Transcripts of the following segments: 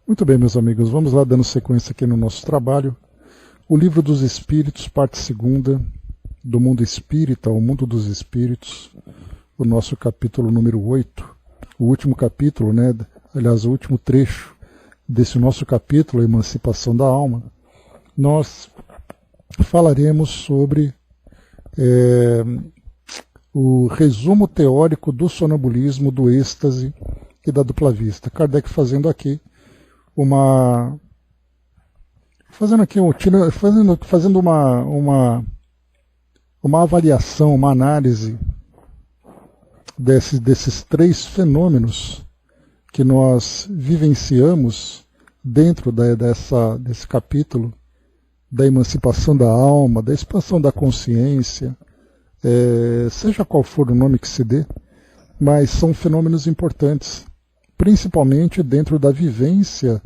Muito bem, meus amigos, vamos lá dando sequência aqui no nosso trabalho. O Livro dos Espíritos, parte 2, do Mundo Espírita, o Mundo dos Espíritos, o nosso capítulo número 8, o último capítulo, né? Aliás, o último trecho desse nosso capítulo, a Emancipação da Alma. Nós falaremos sobre o resumo teórico do sonambulismo, do êxtase e da dupla vista. Kardec fazendo aqui uma avaliação, uma análise desses três fenômenos que nós vivenciamos dentro desse capítulo da emancipação da alma, da expansão da consciência, seja qual for o nome que se dê, mas são fenômenos importantes, principalmente dentro da vivência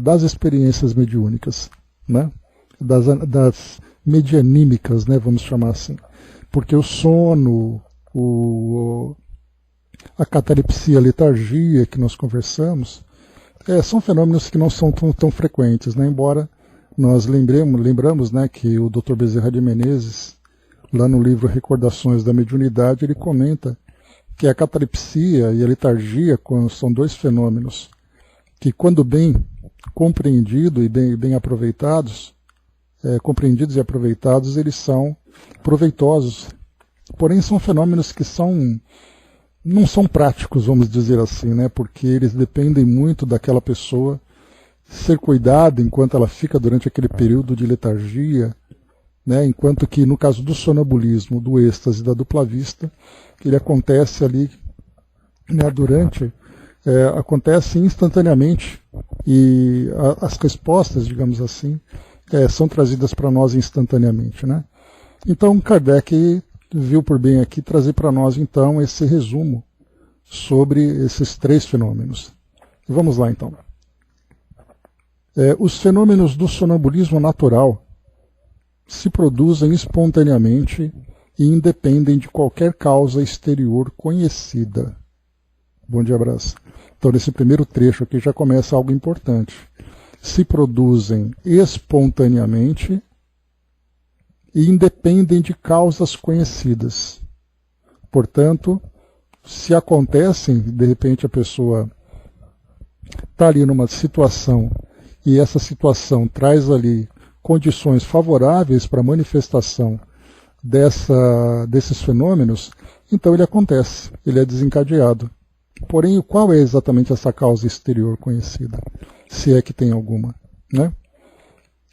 das experiências mediúnicas, né? das medianímicas, né? Vamos chamar assim. Porque o sono, a catalepsia, a letargia que nós conversamos, são fenômenos que não são tão frequentes, né? Embora nós lembramos, né, que o Dr. Bezerra de Menezes, lá no livro Recordações da Mediunidade, ele comenta que a catalepsia e a letargia são dois fenômenos que, quando bem compreendidos e bem aproveitados, compreendidos e aproveitados, eles são proveitosos. Porém, são fenômenos que não são práticos, vamos dizer assim, né? Porque eles dependem muito daquela pessoa ser cuidada enquanto ela fica durante aquele período de letargia, né? Enquanto que, no caso do sonambulismo, do êxtase e da dupla vista, ele acontece ali, né, acontece instantaneamente, e as respostas, digamos assim, são trazidas para nós instantaneamente, né? Então Kardec viu por bem aqui trazer para nós então esse resumo sobre esses três fenômenos. Vamos lá então. Os fenômenos do sonambulismo natural se produzem espontaneamente e independem de qualquer causa exterior conhecida. Bom dia, abraço. Então, nesse primeiro trecho aqui já começa algo importante. Se produzem espontaneamente e independem de causas conhecidas. Portanto, se acontecem, de repente a pessoa está ali numa situação e essa situação traz ali condições favoráveis para a manifestação desses fenômenos, então ele acontece, ele é desencadeado. Porém, qual é exatamente essa causa exterior conhecida? Se é que tem alguma, né?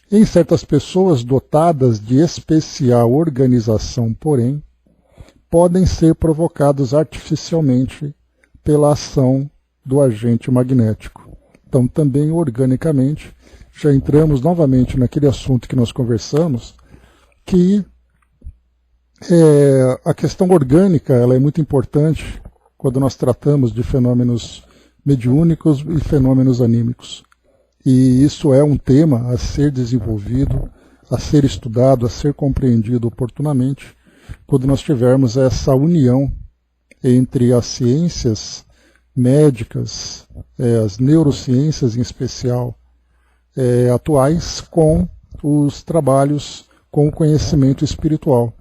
Em certas pessoas dotadas de especial organização, porém, podem ser provocados artificialmente pela ação do agente magnético. Então, também organicamente, já entramos novamente naquele assunto que nós conversamos, que a questão orgânica ela é muito importante quando nós tratamos de fenômenos mediúnicos e fenômenos anímicos. E isso é um tema a ser desenvolvido, a ser estudado, a ser compreendido oportunamente, quando nós tivermos essa união entre as ciências médicas, as neurociências em especial, atuais, com os trabalhos com o conhecimento espiritual,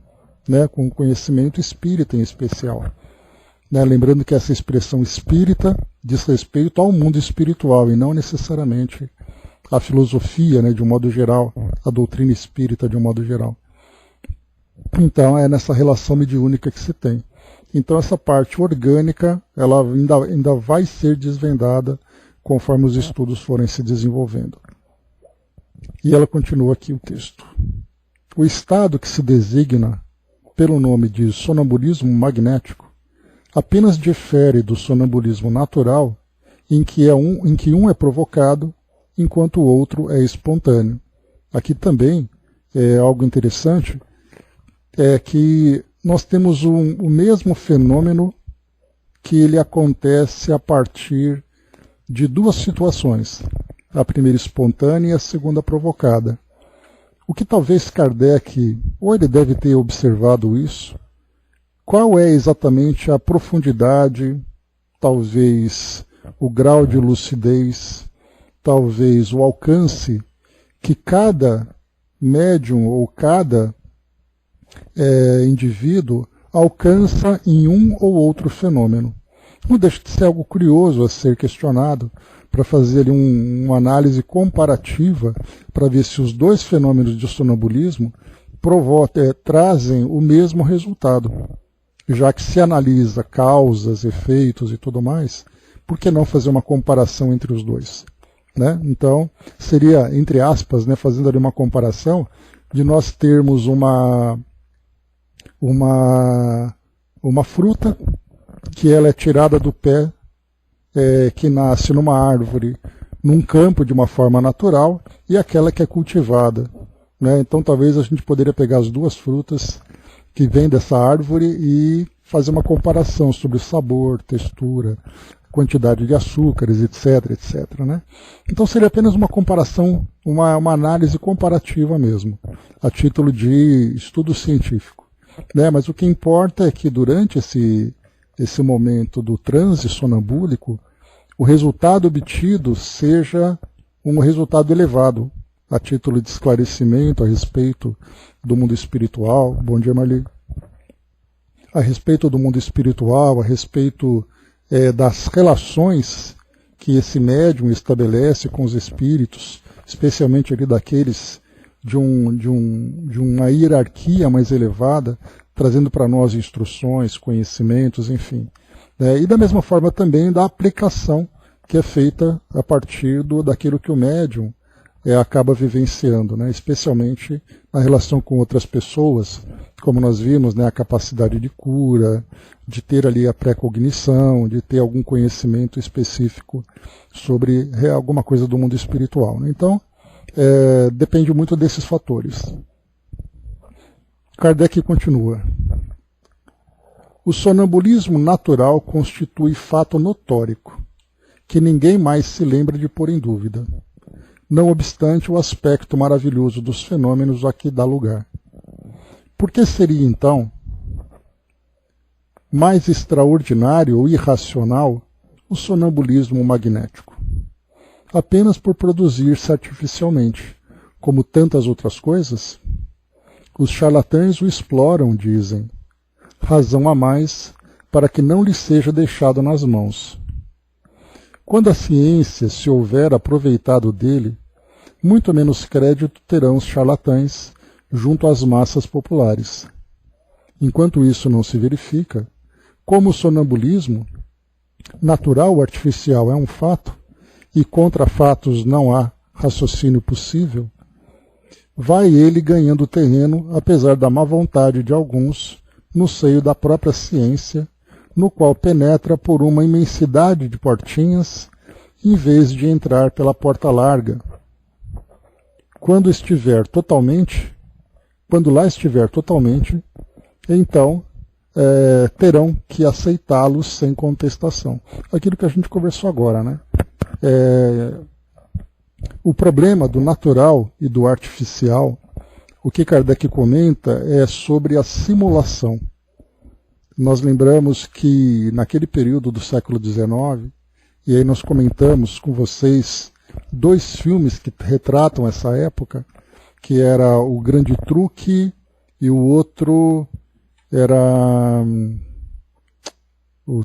né, com o conhecimento espírita em especial. Né, lembrando que essa expressão espírita diz respeito ao mundo espiritual e não necessariamente à filosofia, né, de um modo geral, a doutrina espírita de um modo geral. Então é nessa relação mediúnica que se tem. Então essa parte orgânica ela ainda vai ser desvendada conforme os estudos forem se desenvolvendo. E ela continua aqui o texto. O estado que se designa pelo nome de sonambulismo magnético apenas difere do sonambulismo natural, em que um é provocado, enquanto o outro é espontâneo. Aqui também é algo interessante, é que nós temos o mesmo fenômeno que ele acontece a partir de duas situações, a primeira espontânea e a segunda provocada. O que talvez Kardec, ou ele deve ter observado isso, qual é exatamente a profundidade, talvez o grau de lucidez talvez o alcance que cada médium ou cada indivíduo alcança em um ou outro fenômeno. Não deixa de ser algo curioso a ser questionado, para fazer ali uma análise comparativa, para ver se os dois fenômenos de sonambulismo trazem o mesmo resultado. Já que se analisa causas, efeitos e tudo mais, por que não fazer uma comparação entre os dois? Né? Então, seria, entre aspas, né, fazendo ali uma comparação, de nós termos uma fruta que ela é tirada do pé, que nasce numa árvore, num campo de uma forma natural, e aquela que é cultivada. Né? Então talvez a gente poderia pegar as duas frutas que vêm dessa árvore e fazer uma comparação sobre o sabor, textura, quantidade de açúcares, etc, etc. Né? Então seria apenas uma comparação, uma análise comparativa mesmo, a título de estudo científico. Né? Mas o que importa é que durante esse momento do transe sonambúlico, o resultado obtido seja um resultado elevado, a título de esclarecimento a respeito do mundo espiritual. Bom dia, Marli. A respeito do mundo espiritual, a respeito das relações que esse médium estabelece com os espíritos, especialmente ali daqueles de uma hierarquia mais elevada, trazendo para nós instruções, conhecimentos, enfim. E da mesma forma também da aplicação que é feita a partir daquilo que o médium acaba vivenciando, né? Especialmente na relação com outras pessoas, como nós vimos, né? A capacidade de cura, de ter ali a pré-cognição, de ter algum conhecimento específico sobre alguma coisa do mundo espiritual. Né? Então, depende muito desses fatores. Kardec continua. O sonambulismo natural constitui fato notórico, que ninguém mais se lembra de pôr em dúvida, não obstante o aspecto maravilhoso dos fenômenos a que dá lugar. Por que seria, então, mais extraordinário ou irracional o sonambulismo magnético? Apenas por produzir-se artificialmente, como tantas outras coisas? Os charlatães o exploram, dizem. Razão a mais para que não lhe seja deixado nas mãos. Quando a ciência se houver aproveitado dele, muito menos crédito terão os charlatães junto às massas populares. Enquanto isso não se verifica, como o sonambulismo, natural ou artificial, é um fato, e contra fatos não há raciocínio possível, vai ele ganhando terreno, apesar da má vontade de alguns, no seio da própria ciência, no qual penetra por uma imensidade de portinhas, em vez de entrar pela porta larga. Quando lá estiver totalmente, então terão que aceitá-los sem contestação. Aquilo que a gente conversou agora, né? O problema do natural e do artificial, o que Kardec comenta é sobre a simulação. Nós lembramos que naquele período do século XIX, e aí nós comentamos com vocês 2 filmes que retratam essa época, que era O Grande Truque e o outro era o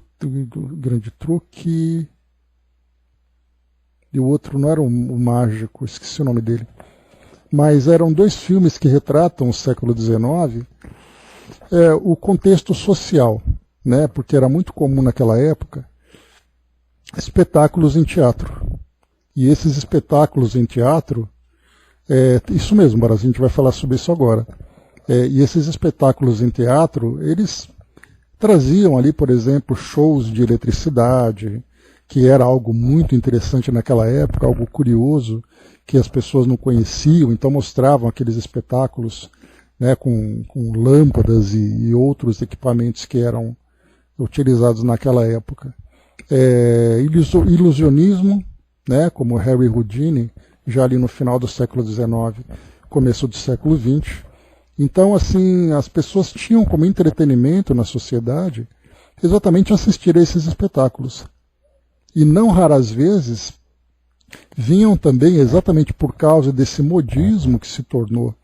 Grande Truque e o outro não era o Mágico, esqueci o nome dele. Mas eram 2 filmes que retratam o século XIX, o contexto social, né? Porque era muito comum naquela época espetáculos em teatro. E esses espetáculos em teatro, isso mesmo, a gente vai falar sobre isso agora. E esses espetáculos em teatro, eles traziam ali, por exemplo, shows de eletricidade, que era algo muito interessante naquela época, algo curioso, que as pessoas não conheciam, então mostravam aqueles espetáculos, né, com lâmpadas e outros equipamentos que eram utilizados naquela época. Ilusionismo, né, como Harry Houdini, já ali no final do século XIX, começo do século XX. Então, assim, as pessoas tinham como entretenimento na sociedade exatamente assistir a esses espetáculos. E não raras vezes vinham também exatamente por causa desse modismo que se tornou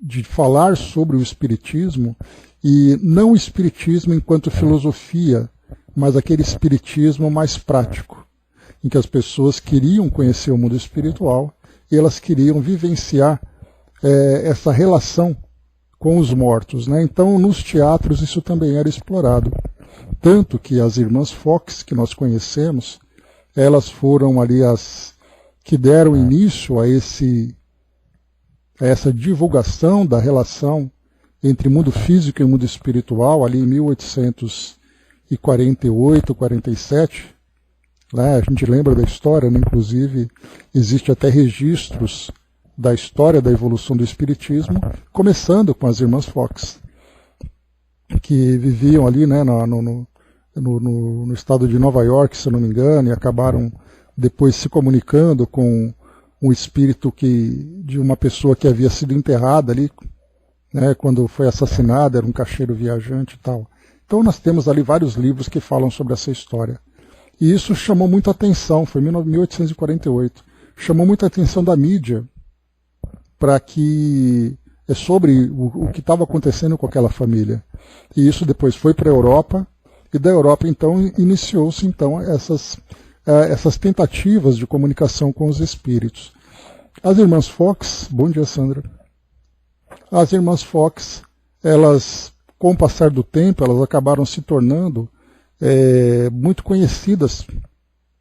de falar sobre o espiritismo, e não o espiritismo enquanto filosofia, mas aquele espiritismo mais prático, em que as pessoas queriam conhecer o mundo espiritual e elas queriam vivenciar essa relação com os mortos, né? Então, nos teatros isso também era explorado. Tanto que as irmãs Fox, que nós conhecemos, elas foram ali as que deram início a essa divulgação da relação entre mundo físico e mundo espiritual, ali em 1848, 47. Lá a gente lembra da história, né? Inclusive existe até registros da história da evolução do espiritismo, começando com as irmãs Fox, que viviam ali, né, no estado de Nova York, se eu não me engano, e acabaram depois se comunicando com um espírito de uma pessoa que havia sido enterrada ali, né, quando foi assassinada, era um caixeiro viajante e tal. Então nós temos ali vários livros que falam sobre essa história. E isso chamou muita atenção, foi em 1848, chamou muita atenção da mídia, para que sobre o que estava acontecendo com aquela família. E isso depois foi para a Europa, e da Europa então iniciou-se então essas tentativas de comunicação com os espíritos. As irmãs Fox, bom dia Sandra, as irmãs Fox, elas, com o passar do tempo, elas acabaram se tornando muito conhecidas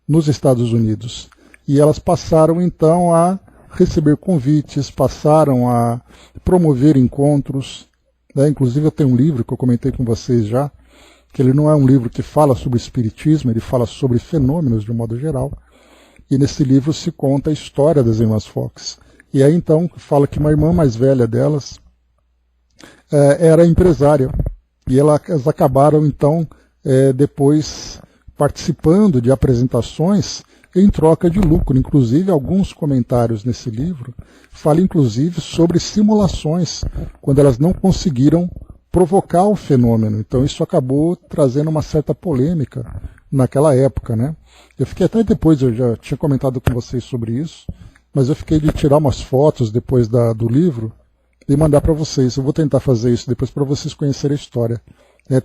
nos Estados Unidos, e elas passaram então a receber convites, passaram a promover encontros, né? Inclusive eu tenho um livro que eu comentei com vocês já, que ele não é um livro que fala sobre espiritismo, ele fala sobre fenômenos de um modo geral, e nesse livro se conta a história das irmãs Fox. E aí então fala que uma irmã mais velha delas era empresária, e elas acabaram então depois participando de apresentações em troca de lucro. Inclusive, alguns comentários nesse livro falam inclusive sobre simulações, quando elas não conseguiram provocar o fenômeno. Então isso acabou trazendo uma certa polêmica naquela época, né? Eu fiquei até depois, eu já tinha comentado com vocês sobre isso, mas eu fiquei de tirar umas fotos depois do livro e mandar para vocês. Eu vou tentar fazer isso depois para vocês conhecerem a história.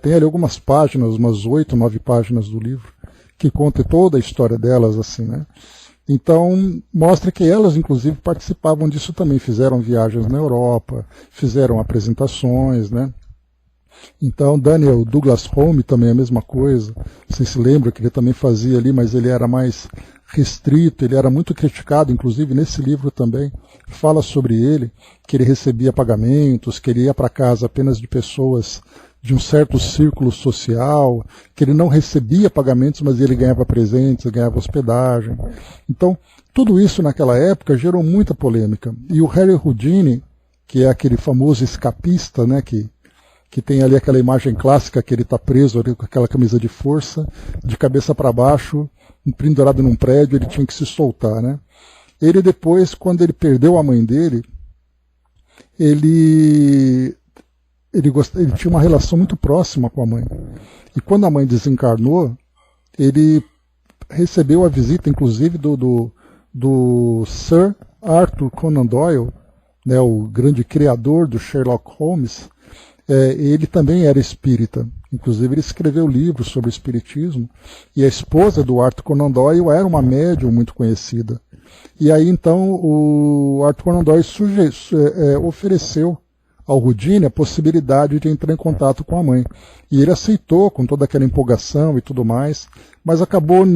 Tem ali algumas páginas, umas 8, 9 páginas do livro, que conta toda a história delas, assim, né? Então, mostra que elas, inclusive, participavam disso também, fizeram viagens na Europa, fizeram apresentações, né? Então, Daniel Douglas Home também é a mesma coisa, vocês se lembram que ele também fazia ali, mas ele era mais restrito, ele era muito criticado, inclusive nesse livro também, fala sobre ele, que ele recebia pagamentos, que ele ia para casa apenas de pessoas de um certo círculo social, que ele não recebia pagamentos, mas ele ganhava presentes, ganhava hospedagem. Então, tudo isso naquela época gerou muita polêmica. E o Harry Houdini, que é aquele famoso escapista, né, que tem ali aquela imagem clássica que ele está preso ali com aquela camisa de força, de cabeça para baixo, pendurado num prédio, ele tinha que se soltar, né? Ele depois, quando ele perdeu a mãe dele, ele tinha uma relação muito próxima com a mãe. E quando a mãe desencarnou, ele recebeu a visita, inclusive, do Sir Arthur Conan Doyle, né, o grande criador do Sherlock Holmes. Ele também era espírita. Inclusive, ele escreveu livros sobre espiritismo. E a esposa do Arthur Conan Doyle era uma médium muito conhecida. E aí, então, o Arthur Conan Doyle ofereceu ao Houdini a possibilidade de entrar em contato com a mãe. E ele aceitou com toda aquela empolgação e tudo mais, mas acabou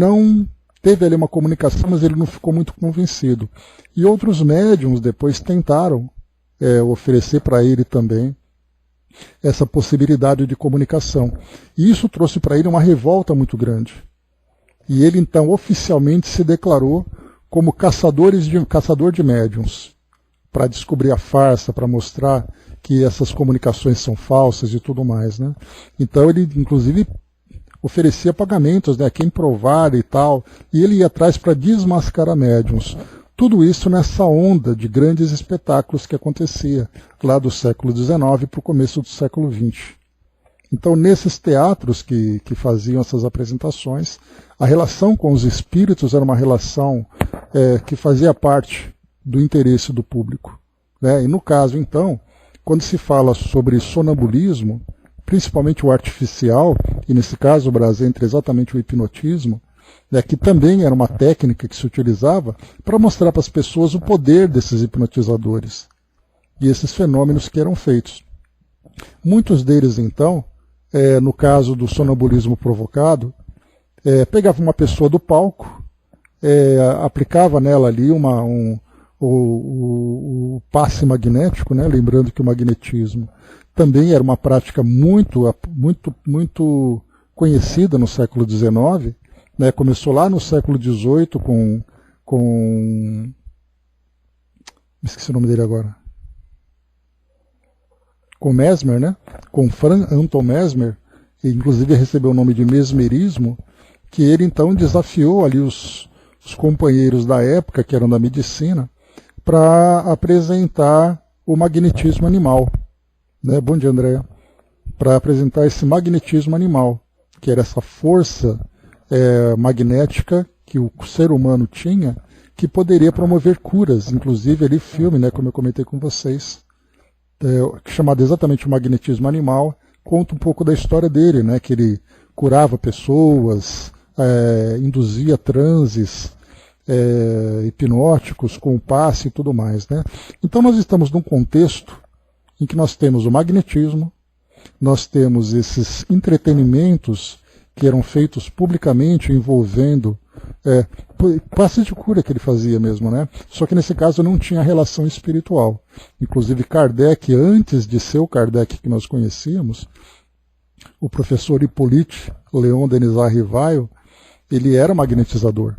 teve ali uma comunicação, mas ele não ficou muito convencido. E outros médiums depois tentaram oferecer para ele também essa possibilidade de comunicação. E isso trouxe para ele uma revolta muito grande. E ele então oficialmente se declarou como caçador de médiums, para descobrir a farsa, para mostrar que essas comunicações são falsas e tudo mais, né? Então ele, inclusive, oferecia pagamentos, né, a quem provar e tal, e ele ia atrás para desmascarar médiums. Tudo isso nessa onda de grandes espetáculos que acontecia lá do século XIX para o começo do século XX. Então, nesses teatros que faziam essas apresentações, a relação com os espíritos era uma relação que fazia parte do interesse do público, né? E no caso, então, quando se fala sobre sonambulismo, principalmente o artificial, e nesse caso o Brasil entra exatamente o hipnotismo, né, que também era uma técnica que se utilizava para mostrar para as pessoas o poder desses hipnotizadores e esses fenômenos que eram feitos. Muitos deles, então, no caso do sonambulismo provocado, pegava uma pessoa do palco, aplicava nela ali o passe magnético, né, lembrando que o magnetismo também era uma prática muito conhecida no século XIX, né, começou lá no século XVIII me esqueci o nome dele agora, com Mesmer, né, com Franz Anton Mesmer, que inclusive recebeu o nome de mesmerismo, que ele então desafiou ali os companheiros da época, que eram da medicina, para apresentar o magnetismo animal. Né? Bom dia, Andréa. Para apresentar esse magnetismo animal, que era essa força magnética que o ser humano tinha, que poderia promover curas. Inclusive, ali filme, né, como eu comentei com vocês, chamado exatamente o magnetismo animal, conta um pouco da história dele, né, que ele curava pessoas, induzia transes hipnóticos com o passe e tudo mais, né? Então nós estamos num contexto em que nós temos o magnetismo, nós temos esses entretenimentos que eram feitos publicamente envolvendo passes de cura que ele fazia mesmo, né? Só que nesse caso não tinha relação espiritual. Inclusive Kardec, antes de ser o Kardec que nós conhecíamos, o professor Hippolyte Léon Denisard Rivail, ele era magnetizador.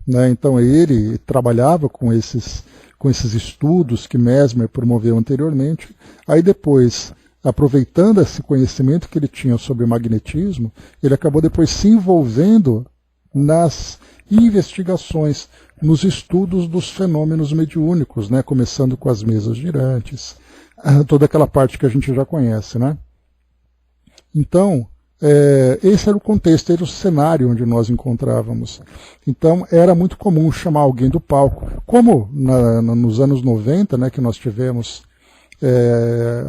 Né? Então ele trabalhava com esses estudos que Mesmer promoveu anteriormente. Aí depois, aproveitando esse conhecimento que ele tinha sobre magnetismo, ele acabou depois se envolvendo nas investigações, nos estudos dos fenômenos mediúnicos, né? Começando com as mesas girantes, toda aquela parte que a gente já conhece, né? Então, esse era o contexto, era o cenário onde nós encontrávamos. Então, era muito comum chamar alguém do palco, como nos anos 90, né, que nós tivemos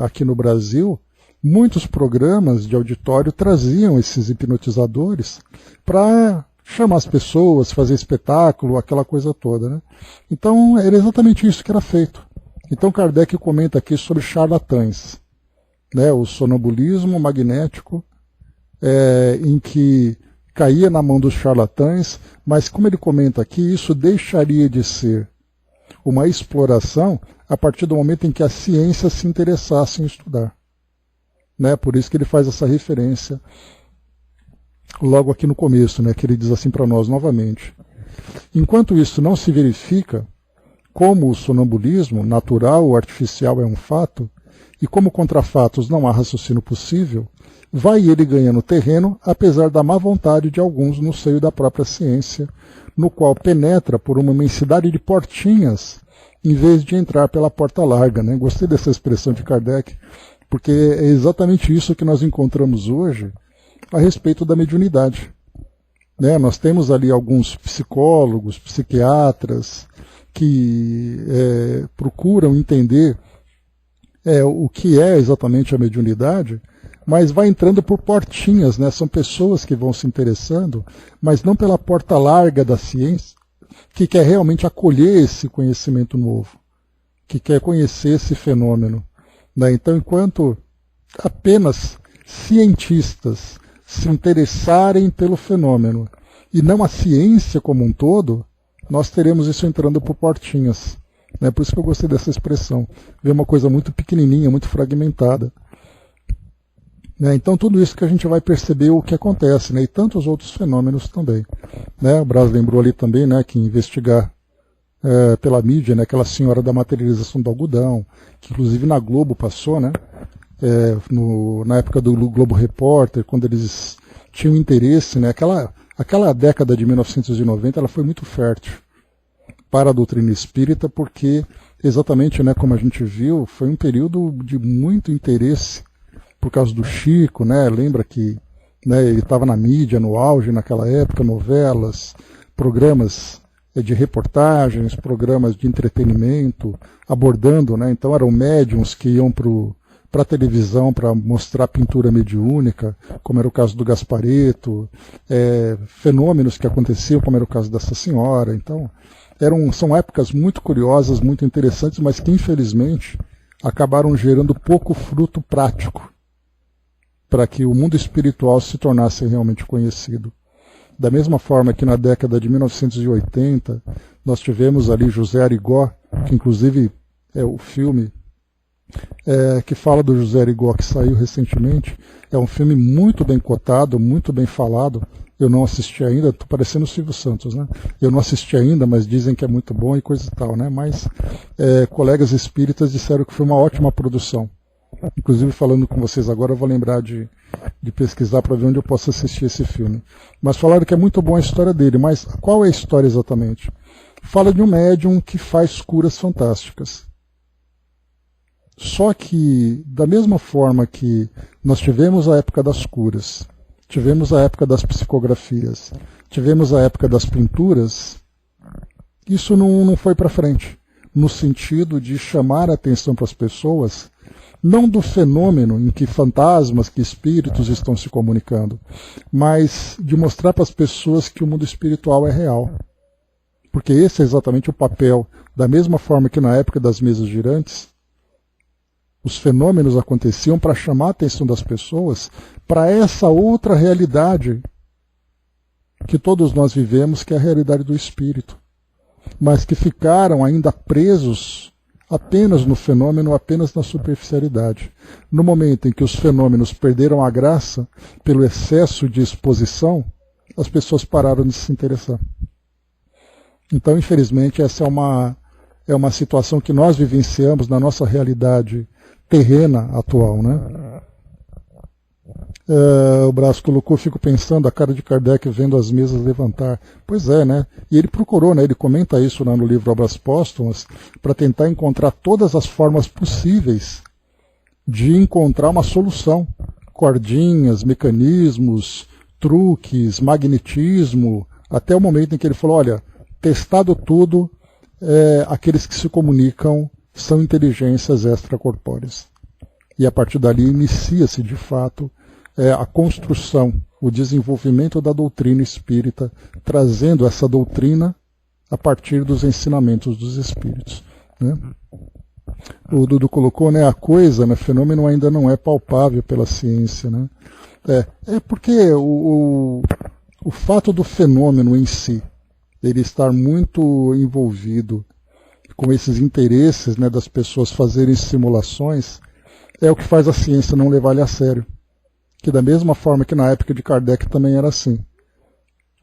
aqui no Brasil, muitos programas de auditório traziam esses hipnotizadores para chamar as pessoas, fazer espetáculo, aquela coisa toda, né? Então, era exatamente isso que era feito. Então, Kardec comenta aqui sobre charlatães, né, o sonambulismo magnético, em que caía na mão dos charlatães, mas como ele comenta aqui, isso deixaria de ser uma exploração a partir do momento em que a ciência se interessasse em estudar. Né? Por isso que ele faz essa referência logo aqui no começo, né, que ele diz assim para nós novamente. Enquanto isso não se verifica, como o sonambulismo, natural ou artificial, é um fato, e como contra fatos não há raciocínio possível, vai ele ganhando terreno, apesar da má vontade de alguns no seio da própria ciência, no qual penetra por uma imensidade de portinhas, em vez de entrar pela porta larga. Né? Gostei dessa expressão de Kardec, porque é exatamente isso que nós encontramos hoje a respeito da mediunidade. Né? Nós temos ali alguns psicólogos, psiquiatras, que procuram entender o que é exatamente a mediunidade, mas vai entrando por portinhas, né? São pessoas que vão se interessando, mas não pela porta larga da ciência, que quer realmente acolher esse conhecimento novo, que quer conhecer esse fenômeno. Né? Então, enquanto apenas cientistas se interessarem pelo fenômeno e não a ciência como um todo, nós teremos isso entrando por portinhas. Né? Por isso que eu gostei dessa expressão. Ver uma coisa muito pequenininha, muito fragmentada. Né? Então tudo isso que a gente vai perceber o que acontece, né? E tantos outros fenômenos também. Né? O Braz lembrou ali também, né, que investigar pela mídia, né, aquela senhora da materialização do algodão, que inclusive na Globo passou, né? Na época do Globo Repórter, quando eles tinham interesse, né? Aquela década de 1990 ela foi muito fértil para a doutrina espírita, porque exatamente, né, como a gente viu, foi um período de muito interesse por causa do Chico, né? Lembra que, né, ele estava na mídia, no auge naquela época, novelas, programas de reportagens, programas de entretenimento, abordando, né? Então eram médiums que iam para a televisão para mostrar pintura mediúnica, como era o caso do Gasparetto, fenômenos que aconteciam, como era o caso dessa senhora. Então, são épocas muito curiosas, muito interessantes, mas que infelizmente acabaram gerando pouco fruto prático para que o mundo espiritual se tornasse realmente conhecido. Da mesma forma que na década de 1980, nós tivemos ali José Arigó, que inclusive é o filme que fala do José Arigó, que saiu recentemente. É um filme muito bem cotado, muito bem falado. Eu não assisti ainda, estou parecendo o Silvio Santos, né? Eu não assisti ainda, mas dizem que é muito bom e coisa e tal, né? Mas colegas espíritas disseram que foi uma ótima produção. Inclusive, falando com vocês agora, eu vou lembrar de pesquisar para ver onde eu posso assistir esse filme. Mas falaram que é muito bom a história dele. Mas qual é a história exatamente? Fala de um médium que faz curas fantásticas. Só que, da mesma forma que nós tivemos a época das curas, tivemos a época das psicografias, tivemos a época das pinturas, isso não foi para frente, no sentido de chamar a atenção para as pessoas, não do fenômeno em que fantasmas, que espíritos estão se comunicando, mas de mostrar para as pessoas que o mundo espiritual é real. Porque esse é exatamente o papel, da mesma forma que na época das mesas girantes, os fenômenos aconteciam para chamar a atenção das pessoas para essa outra realidade que todos nós vivemos, que é a realidade do espírito, mas que ficaram ainda presos apenas no fenômeno, apenas na superficialidade. No momento em que os fenômenos perderam a graça pelo excesso de exposição, as pessoas pararam de se interessar. Então, infelizmente, essa é uma situação que nós vivenciamos na nossa realidade terrena atual, né? O Braço colocou, fico pensando, a cara de Kardec vendo as mesas levantar. Pois é, né? E ele procurou, né? Ele comenta isso lá no livro Obras Póstumas, para tentar encontrar todas as formas possíveis de encontrar uma solução. Cordinhas, mecanismos, truques, magnetismo, até o momento em que ele falou, olha, testado tudo, aqueles que se comunicam são inteligências extracorpóreas. E a partir dali inicia-se, de fato, a construção, o desenvolvimento da doutrina espírita, trazendo essa doutrina a partir dos ensinamentos dos espíritos, né? O Dudu colocou, né, a coisa, né, fenômeno ainda não é palpável pela ciência, né? Porque o fato do fenômeno em si, ele estar muito envolvido com esses interesses, né, das pessoas fazerem simulações, é o que faz a ciência não levar ele a sério. Que da mesma forma que na época de Kardec também era assim.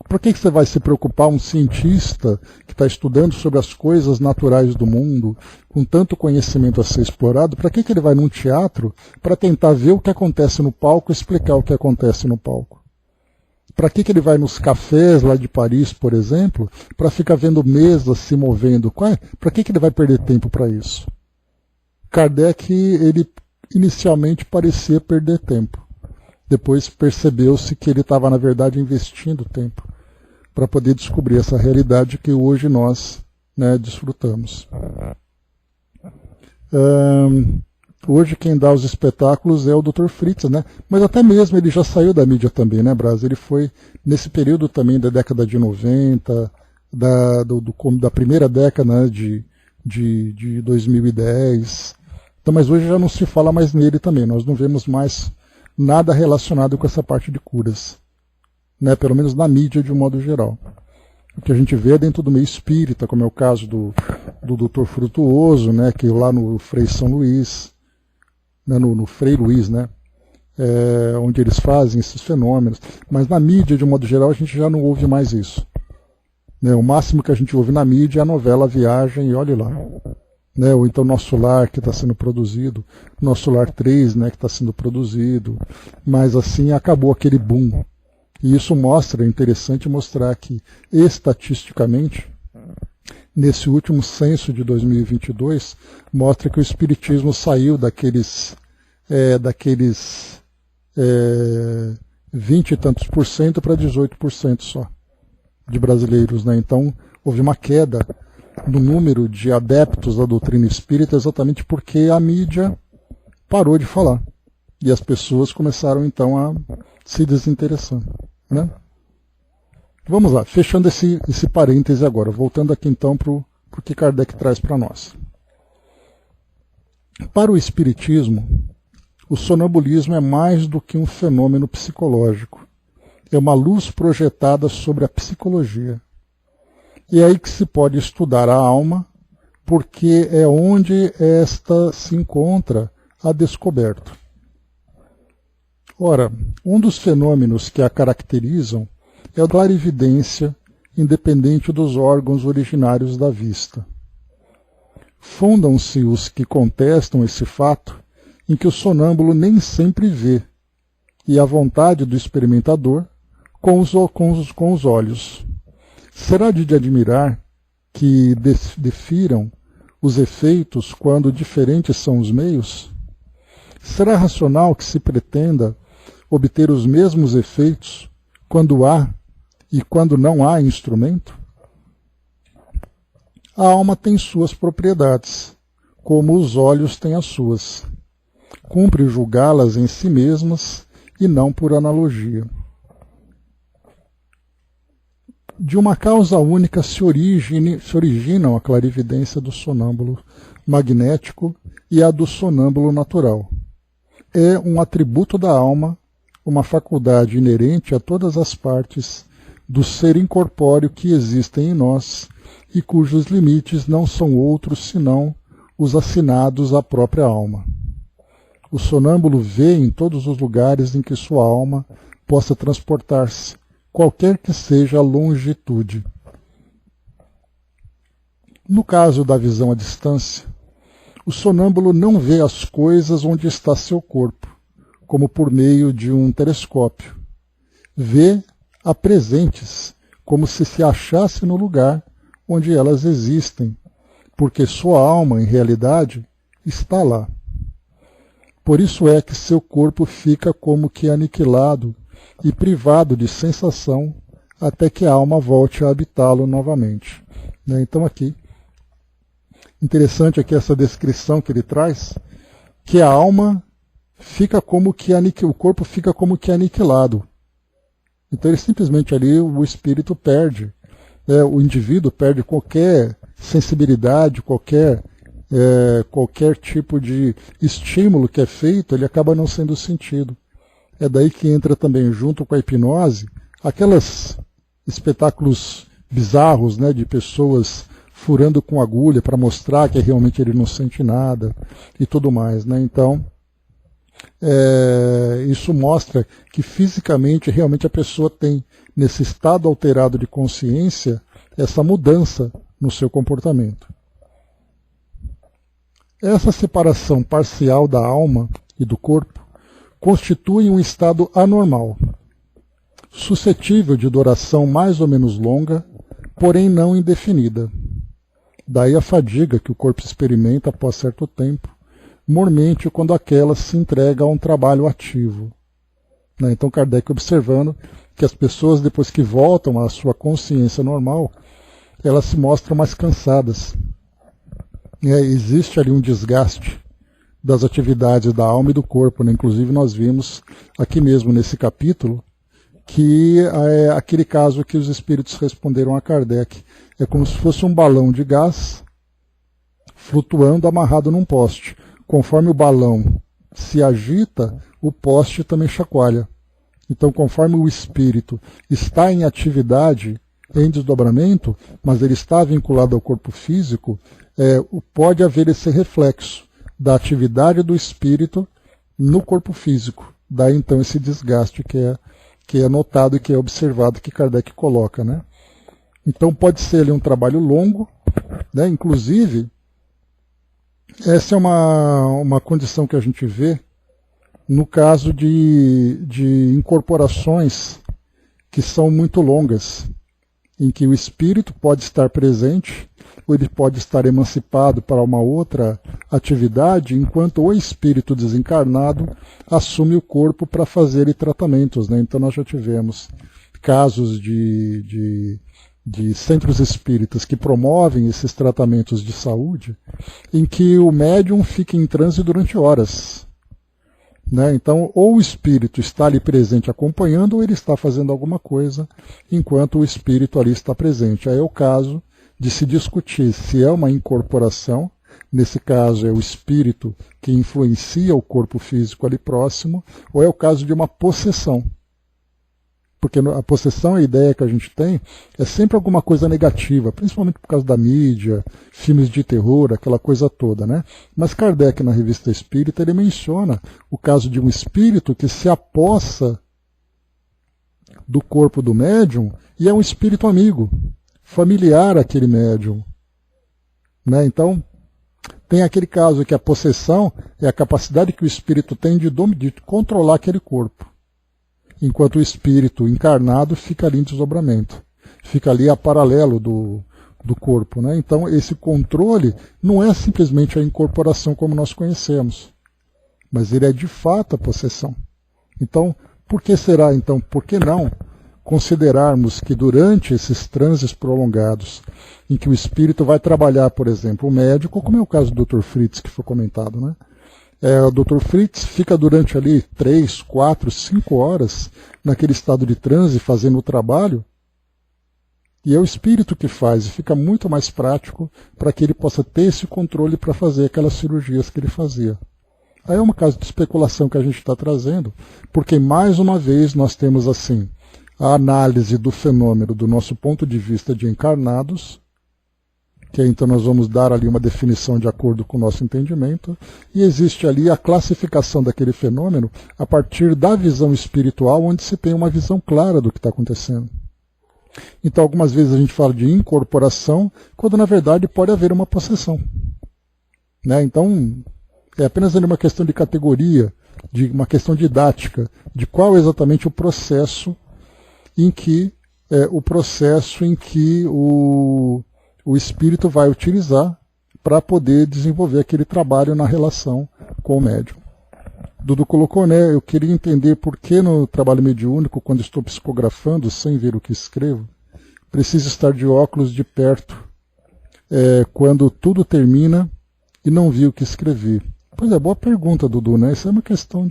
Por que você vai se preocupar, um cientista que está estudando sobre as coisas naturais do mundo, com tanto conhecimento a ser explorado, para que ele vai num teatro para tentar ver o que acontece no palco e explicar o que acontece no palco? Para que ele vai nos cafés lá de Paris, por exemplo, para ficar vendo mesas se movendo? Para que ele vai perder tempo para isso? Kardec, ele inicialmente parecia perder tempo. Depois percebeu-se que ele estava, na verdade, investindo tempo para poder descobrir essa realidade que hoje nós, né, desfrutamos. Hoje quem dá os espetáculos é o Dr. Fritz, né? Mas até mesmo ele já saiu da mídia também, né, Braz? Ele foi nesse período também da década de 90, da primeira década, né, de 2010. Então, mas hoje já não se fala mais nele também. Nós não vemos mais nada relacionado com essa parte de curas, né? Pelo menos na mídia de um modo geral. O que a gente vê é dentro do meio espírita, como é o caso do Dr. Frutuoso, né? Que lá no Frei São Luís, né? no Frei Luís, né? Onde eles fazem esses fenômenos. Mas na mídia, de um modo geral, a gente já não ouve mais isso, né? O máximo que a gente ouve na mídia é a novela Viagem e olhe lá. Né, ou então Nosso Lar, que está sendo produzido, Nosso Lar 3, né, que está sendo produzido, mas assim acabou aquele boom. E isso mostra, é interessante mostrar que, estatisticamente, nesse último censo de 2022, mostra que o Espiritismo saiu daqueles daqueles 20 e tantos por cento para 18% só de brasileiros, né? Então houve uma queda no número de adeptos da doutrina espírita exatamente porque a mídia parou de falar e as pessoas começaram então a se desinteressar, né? Vamos lá, fechando esse parêntese agora, voltando aqui então para o que Kardec traz para nós. Para o Espiritismo, o sonambulismo é mais do que um fenômeno psicológico. É uma luz projetada sobre a psicologia. E é aí que se pode estudar a alma, porque é onde esta se encontra a descoberto. Ora, um dos fenômenos que a caracterizam é a clarividência, independente dos órgãos originários da vista. Fundam-se os que contestam esse fato em que o sonâmbulo nem sempre vê, e a vontade do experimentador com os olhos. Será de admirar que defiram os efeitos quando diferentes são os meios? Será racional que se pretenda obter os mesmos efeitos quando há e quando não há instrumento? A alma tem suas propriedades, como os olhos têm as suas. Cumpre julgá-las em si mesmas e não por analogia. De uma causa única se originam a clarividência do sonâmbulo magnético e a do sonâmbulo natural. É um atributo da alma, uma faculdade inerente a todas as partes do ser incorpóreo que existem em nós e cujos limites não são outros senão os assinados à própria alma. O sonâmbulo vê em todos os lugares em que sua alma possa transportar-se, qualquer que seja a longitude. No caso da visão à distância, o sonâmbulo não vê as coisas onde está seu corpo, como por meio de um telescópio. Vê-a presentes, como se achasse no lugar onde elas existem, porque sua alma, em realidade, está lá. Por isso é que seu corpo fica como que aniquilado e privado de sensação até que a alma volte a habitá-lo novamente. Então aqui, interessante aqui essa descrição que ele traz, que a alma fica como que o corpo fica como que aniquilado. Então ele simplesmente ali, o espírito perde, o indivíduo perde qualquer sensibilidade, qualquer tipo de estímulo que é feito, ele acaba não sendo sentido. É daí que entra também, junto com a hipnose, aqueles espetáculos bizarros, né, de pessoas furando com agulha para mostrar que realmente ele não sente nada e tudo mais, né? Então, isso mostra que fisicamente realmente a pessoa tem, nesse estado alterado de consciência, essa mudança no seu comportamento. Essa separação parcial da alma e do corpo constitui um estado anormal, suscetível de duração mais ou menos longa, porém não indefinida. Daí a fadiga que o corpo experimenta após certo tempo, mormente quando aquela se entrega a um trabalho ativo. Então Kardec observando que as pessoas, depois que voltam à sua consciência normal, elas se mostram mais cansadas. Existe ali um desgaste das atividades da alma e do corpo, né? Inclusive nós vimos aqui mesmo nesse capítulo que é aquele caso que os espíritos responderam a Kardec. É como se fosse um balão de gás flutuando amarrado num poste. Conforme o balão se agita, o poste também chacoalha. Então, conforme o espírito está em atividade, em desdobramento, mas ele está vinculado ao corpo físico, pode haver esse reflexo da atividade do espírito no corpo físico. Daí então esse desgaste que é notado e que é observado, que Kardec coloca, né? Então pode ser ali um trabalho longo, né? Inclusive, essa é uma condição que a gente vê no caso de incorporações que são muito longas em que o espírito pode estar presente, ou ele pode estar emancipado para uma outra atividade, enquanto o espírito desencarnado assume o corpo para fazer tratamentos, né? Então nós já tivemos casos de centros espíritas que promovem esses tratamentos de saúde, em que o médium fica em transe durante horas. Né? Então, ou o espírito está ali presente acompanhando, ou ele está fazendo alguma coisa enquanto o espírito ali está presente. Aí é o caso de se discutir se é uma incorporação, nesse caso é o espírito que influencia o corpo físico ali próximo, ou é o caso de uma possessão. Porque a possessão, a ideia que a gente tem, é sempre alguma coisa negativa, principalmente por causa da mídia, filmes de terror, aquela coisa toda, né? Mas Kardec, na Revista Espírita, ele menciona o caso de um espírito que se apossa do corpo do médium e é um espírito amigo, familiar àquele médium. Né? Então, tem aquele caso que a possessão é a capacidade que o espírito tem de controlar aquele corpo, enquanto o espírito encarnado fica ali em desdobramento, fica ali a paralelo do corpo. Né? Então, esse controle não é simplesmente a incorporação como nós conhecemos, mas ele é de fato a possessão. Então, por que será, então, por que não considerarmos que durante esses transes prolongados, em que o espírito vai trabalhar, por exemplo, o médico, como é o caso do Dr. Fritz, que foi comentado, né? O Dr. Fritz fica durante ali 3, 4, 5 horas naquele estado de transe fazendo o trabalho, e é o espírito que faz, e fica muito mais prático para que ele possa ter esse controle para fazer aquelas cirurgias que ele fazia. Aí é uma caso de especulação que a gente está trazendo, porque mais uma vez nós temos assim a análise do fenômeno do nosso ponto de vista de encarnados, que então nós vamos dar ali uma definição de acordo com o nosso entendimento, e existe ali a classificação daquele fenômeno a partir da visão espiritual, onde se tem uma visão clara do que está acontecendo. Então, algumas vezes a gente fala de incorporação, quando na verdade pode haver uma possessão. Né? Então, é apenas ali uma questão de categoria, de uma questão didática, de qual é exatamente o processo em que o espírito vai utilizar para poder desenvolver aquele trabalho na relação com o médium. Dudu colocou, né? Eu queria entender por que no trabalho mediúnico, quando estou psicografando sem ver o que escrevo, preciso estar de óculos de perto, quando tudo termina e não vi o que escrevi. Pois é, boa pergunta, Dudu, né? Isso é uma questão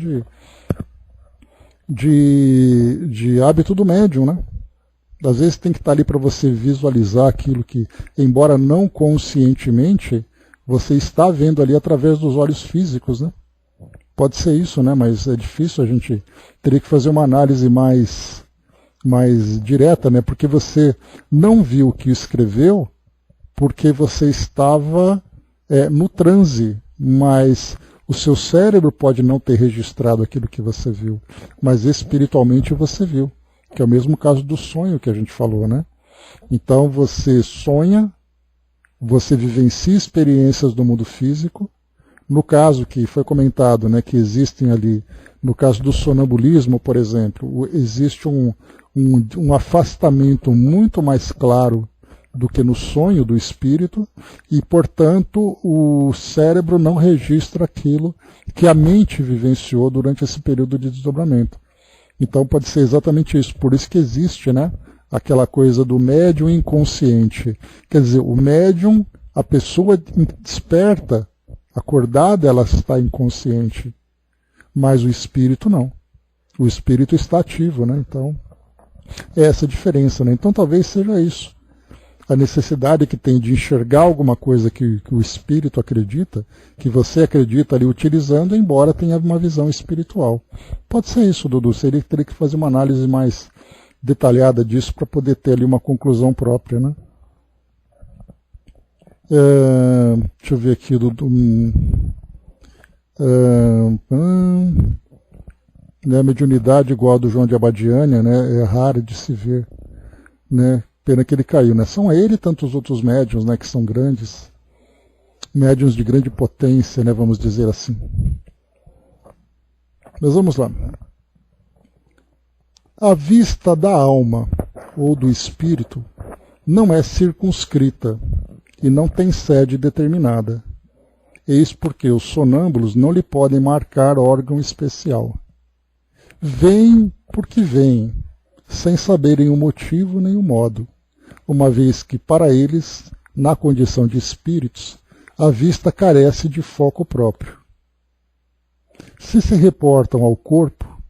de hábito do médium, né? Às vezes tem que estar ali para você visualizar aquilo que, embora não conscientemente, você está vendo ali através dos olhos físicos, né? Pode ser isso, né? Mas é difícil, a gente teria que fazer uma análise mais direta, né? Porque você não viu o que escreveu porque você estava no transe, mas o seu cérebro pode não ter registrado aquilo que você viu, mas espiritualmente você viu. Que é o mesmo caso do sonho que a gente falou, né? Então você sonha, você vivencia experiências do mundo físico. No caso que foi comentado, né, que existem ali, no caso do sonambulismo, por exemplo, existe um afastamento muito mais claro do que no sonho do espírito, e, portanto, o cérebro não registra aquilo que a mente vivenciou durante esse período de desdobramento. Então pode ser exatamente isso. Por isso que existe, né, aquela coisa do médium inconsciente. Quer dizer, o médium, a pessoa desperta, acordada, ela está inconsciente. Mas o espírito não. O espírito está ativo, né? Então, é essa a diferença, né? Então talvez seja isso. A necessidade que tem de enxergar alguma coisa que o espírito acredita, que você acredita ali utilizando, embora tenha uma visão espiritual. Pode ser isso, Dudu. Teria que fazer uma análise mais detalhada disso para poder ter ali uma conclusão própria, né? Deixa eu ver aqui, Dudu. A mediunidade igual a do João de Abadiânia, né, é rara de se ver, né? Pena que ele caiu, né? São ele e tantos outros médiuns, né, que são grandes, médiuns de grande potência, né, vamos dizer assim. Mas vamos lá. A vista da alma ou do espírito não é circunscrita e não tem sede determinada. Eis porque os sonâmbulos não lhe podem marcar órgão especial. Vêm porque vêm, sem saberem o motivo nem o modo, uma vez que para eles, na condição de espíritos, a vista carece de foco próprio. Se se reportam ao corpo,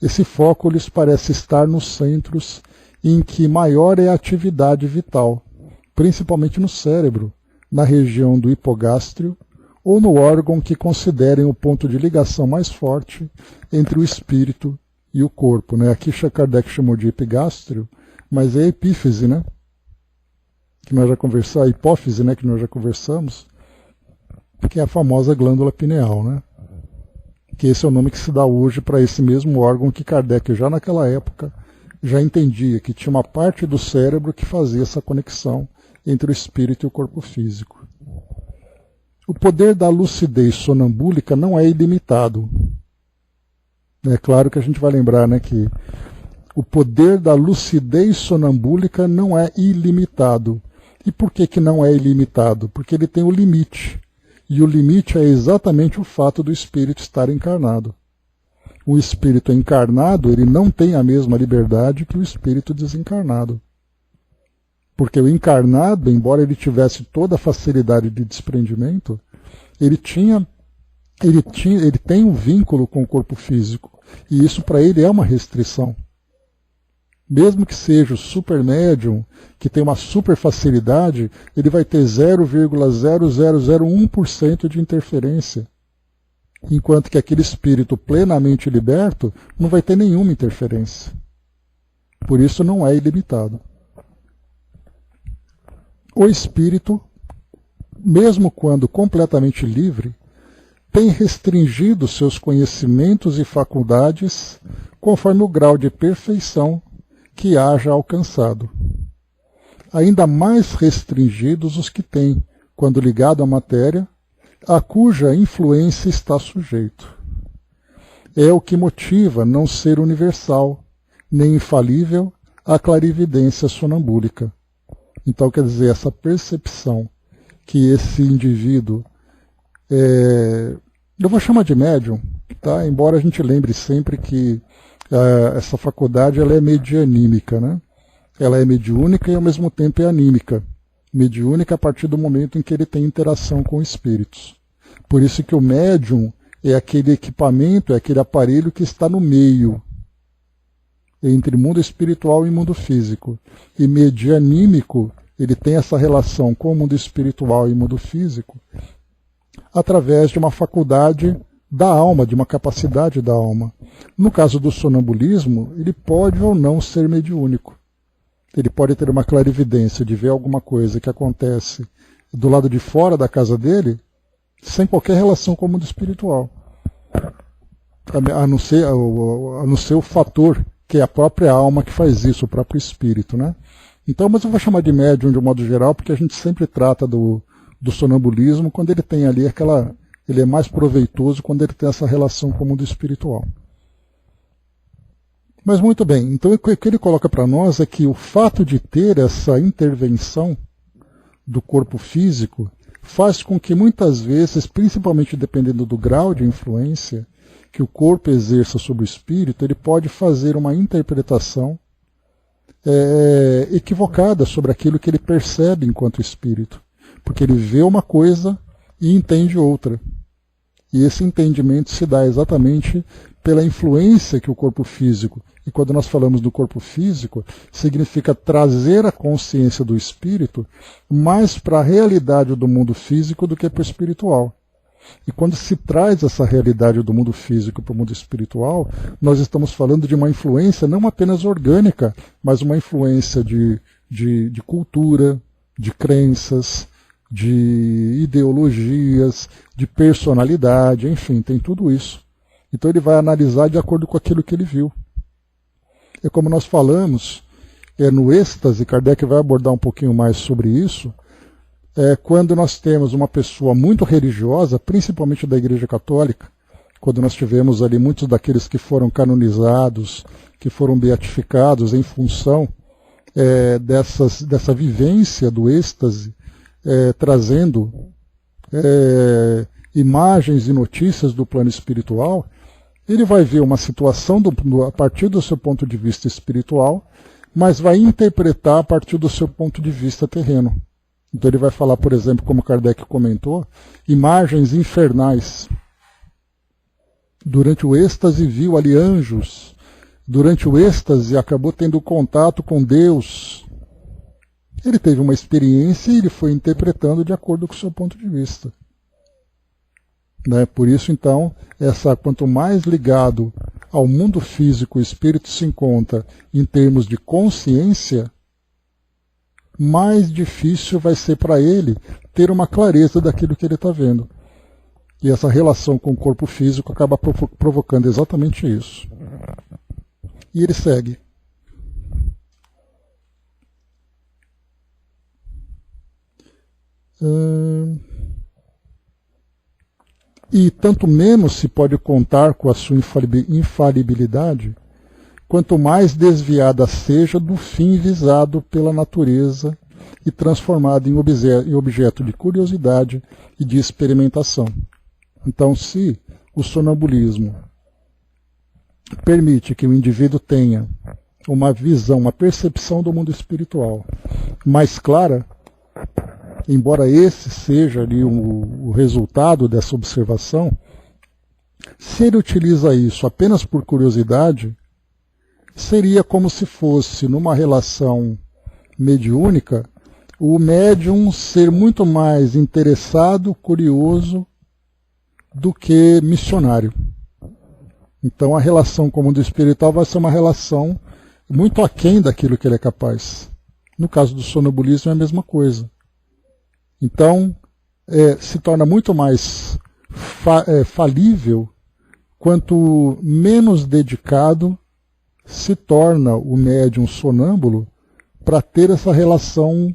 esse foco lhes parece estar nos centros em que maior é a atividade vital, principalmente no cérebro, na região do hipogástrio, ou no órgão que considerem o ponto de ligação mais forte entre o espírito e o corpo. Né? Aqui Kardec chamou de epigástrio, mas é a epífise, né? Que nós já conversamos, a hipófise, né? Que nós já conversamos, que é a famosa glândula pineal, né? Que esse é o nome que se dá hoje para esse mesmo órgão que Kardec já naquela época já entendia que tinha uma parte do cérebro que fazia essa conexão entre o espírito e o corpo físico. O poder da lucidez sonambúlica não é ilimitado. É claro que a gente vai lembrar, né, que o poder da lucidez sonambúlica não é ilimitado. E por que não é ilimitado? Porque ele tem o limite. E o limite é exatamente o fato do espírito estar encarnado. O espírito encarnado, ele não tem a mesma liberdade que o espírito desencarnado. Porque o encarnado, embora ele tivesse toda a facilidade de desprendimento, ele tem um vínculo com o corpo físico. E isso para ele é uma restrição. Mesmo que seja o super médium, que tem uma super facilidade, ele vai ter 0,0001% de interferência. Enquanto que aquele espírito plenamente liberto não vai ter nenhuma interferência. Por isso não é ilimitado. O espírito, mesmo quando completamente livre, tem restringido seus conhecimentos e faculdades conforme o grau de perfeição que haja alcançado. Ainda mais restringidos os que têm, quando ligado à matéria, a cuja influência está sujeito. É o que motiva não ser universal, nem infalível, a clarividência sonambúlica. Então, quer dizer, essa percepção que esse indivíduo, eu vou chamar de médium, tá? Embora a gente lembre sempre que essa faculdade ela é medianímica, né? Ela é mediúnica e ao mesmo tempo é anímica. Mediúnica a partir do momento em que ele tem interação com espíritos. Por isso que o médium é aquele equipamento, é aquele aparelho que está no meio entre mundo espiritual e mundo físico. E medianímico, ele tem essa relação com o mundo espiritual e mundo físico através de uma faculdade da alma, de uma capacidade da alma. No caso do sonambulismo, ele pode ou não ser mediúnico. Ele pode ter uma clarividência de ver alguma coisa que acontece do lado de fora da casa dele, sem qualquer relação com o mundo espiritual. A não ser o fator, que é a própria alma que faz isso, o próprio espírito, né? Então, mas eu vou chamar de médium de um modo geral, porque a gente sempre trata do sonambulismo quando ele tem ali ele é mais proveitoso quando ele tem essa relação com o mundo espiritual. Mas muito bem, então o que ele coloca para nós é que o fato de ter essa intervenção do corpo físico faz com que muitas vezes, principalmente dependendo do grau de influência que o corpo exerça sobre o espírito, ele pode fazer uma interpretação equivocada sobre aquilo que ele percebe enquanto espírito. Porque ele vê uma coisa e entende outra. E esse entendimento se dá exatamente pela influência que o corpo físico, e quando nós falamos do corpo físico, significa trazer a consciência do espírito mais para a realidade do mundo físico do que para o espiritual. E quando se traz essa realidade do mundo físico para o mundo espiritual, nós estamos falando de uma influência não apenas orgânica, mas uma influência de cultura, de crenças, de ideologias, de personalidade, enfim, tem tudo isso. Então ele vai analisar de acordo com aquilo que ele viu. E como nós falamos, no êxtase, Kardec vai abordar um pouquinho mais sobre isso, quando nós temos uma pessoa muito religiosa, principalmente da Igreja Católica, quando nós tivemos ali muitos daqueles que foram canonizados, que foram beatificados em função dessa vivência do êxtase, trazendo imagens e notícias do plano espiritual, ele vai ver uma situação a partir do seu ponto de vista espiritual, mas vai interpretar a partir do seu ponto de vista terreno. Então ele vai falar, por exemplo, como Kardec comentou, imagens infernais. Durante o êxtase viu ali anjos. Durante o êxtase acabou tendo contato com Deus. Ele teve uma experiência e ele foi interpretando de acordo com o seu ponto de vista. Né? Por isso, então, quanto mais ligado ao mundo físico o espírito se encontra em termos de consciência, mais difícil vai ser para ele ter uma clareza daquilo que ele está vendo. E essa relação com o corpo físico acaba provocando exatamente isso. E ele segue. E tanto menos se pode contar com a sua infalibilidade, quanto mais desviada seja do fim visado pela natureza e transformada em objeto de curiosidade e de experimentação. Então, se o sonambulismo permite que o indivíduo tenha uma visão, uma percepção do mundo espiritual mais clara, embora esse seja ali o resultado dessa observação, se ele utiliza isso apenas por curiosidade, seria como se fosse, numa relação mediúnica, o médium ser muito mais interessado, curioso, do que missionário. Então a relação com o mundo espiritual vai ser uma relação muito aquém daquilo que ele é capaz. No caso do sonambulismo é a mesma coisa. Então se torna muito mais falível quanto menos dedicado se torna o médium sonâmbulo para ter essa relação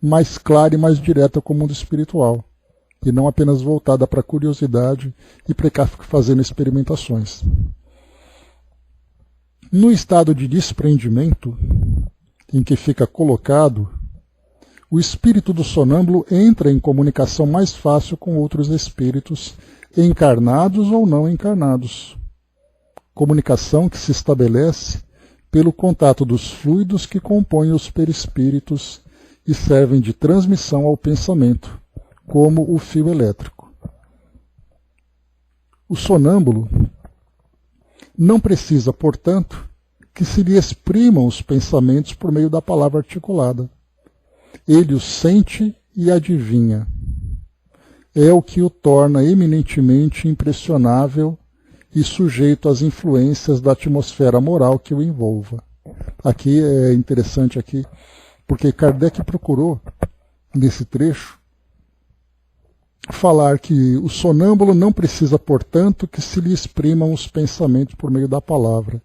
mais clara e mais direta com o mundo espiritual, e não apenas voltada para a curiosidade e para ficar fazendo experimentações. No estado de desprendimento em que fica colocado, o espírito do sonâmbulo entra em comunicação mais fácil com outros espíritos, encarnados ou não encarnados. Comunicação que se estabelece pelo contato dos fluidos que compõem os perispíritos e servem de transmissão ao pensamento, como o fio elétrico. O sonâmbulo não precisa, portanto, que se lhe exprimam os pensamentos por meio da palavra articulada. Ele os sente e adivinha. É o que o torna eminentemente impressionável e sujeito às influências da atmosfera moral que o envolva. Aqui é interessante aqui, porque Kardec procurou, nesse trecho, falar que o sonâmbulo não precisa, portanto, que se lhe exprimam os pensamentos por meio da palavra.